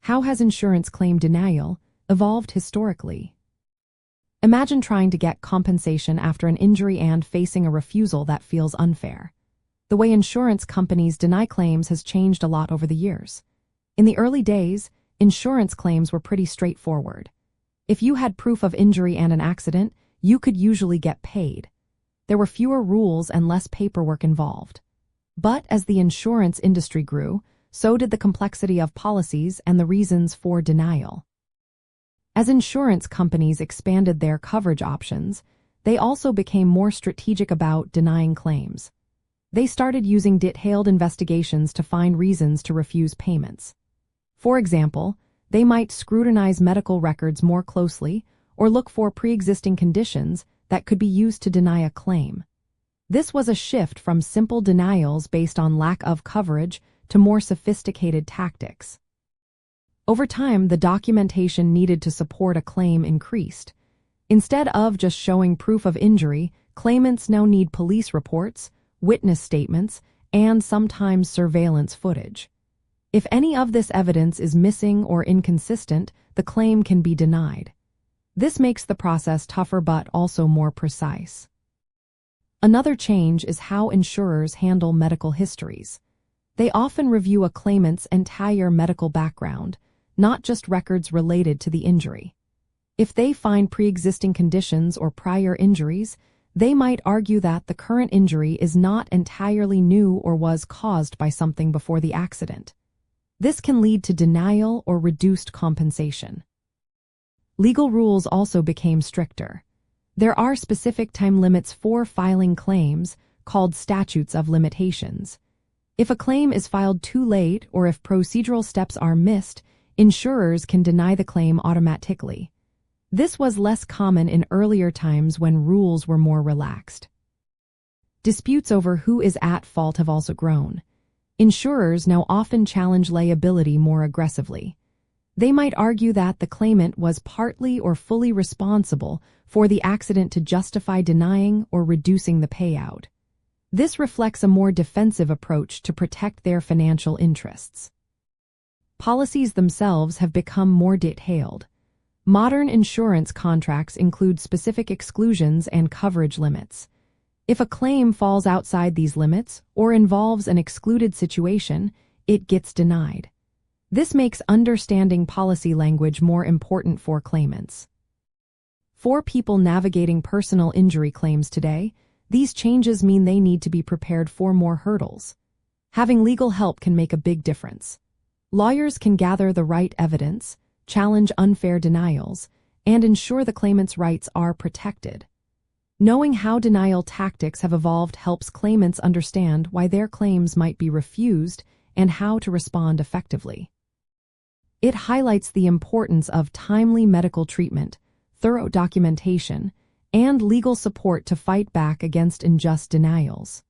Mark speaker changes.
Speaker 1: How has insurance claim denial evolved historically? Imagine trying to get compensation after an injury and facing a refusal that feels unfair. The way insurance companies deny claims has changed a lot over the years. In the early days, insurance claims were pretty straightforward. If you had proof of injury and an accident, you could usually get paid. There were fewer rules and less paperwork involved. But as the insurance industry grew, so did the complexity of policies and the reasons for denial. As insurance companies expanded their coverage options, they also became more strategic about denying claims. They started using detailed investigations to find reasons to refuse payments. For example, they might scrutinize medical records more closely or look for pre-existing conditions that could be used to deny a claim. This was a shift from simple denials based on lack of coverage to more sophisticated tactics. Over time, the documentation needed to support a claim increased. Instead of just showing proof of injury, claimants now need police reports, witness statements, and sometimes surveillance footage. If any of this evidence is missing or inconsistent, the claim can be denied. This makes the process tougher but also more precise. Another change is how insurers handle medical histories. They often review a claimant's entire medical background, not just records related to the injury. If they find pre-existing conditions or prior injuries, they might argue that the current injury is not entirely new or was caused by something before the accident. This can lead to denial or reduced compensation. Legal rules also became stricter. There are specific time limits for filing claims, called statutes of limitations. If a claim is filed too late or if procedural steps are missed, insurers can deny the claim automatically. This was less common in earlier times when rules were more relaxed. Disputes over who is at fault have also grown. Insurers now often challenge liability more aggressively. They might argue that the claimant was partly or fully responsible for the accident to justify denying or reducing the payout. This reflects a more defensive approach to protect their financial interests. Policies themselves have become more detailed. Modern insurance contracts include specific exclusions and coverage limits. If a claim falls outside these limits or involves an excluded situation, it gets denied. This makes understanding policy language more important for claimants. For people navigating personal injury claims today, these changes mean they need to be prepared for more hurdles. Having legal help can make a big difference. Lawyers can gather the right evidence, challenge unfair denials, and ensure the claimant's rights are protected. Knowing how denial tactics have evolved helps claimants understand why their claims might be refused and how to respond effectively. It highlights the importance of timely medical treatment, thorough documentation, and legal support to fight back against unjust denials.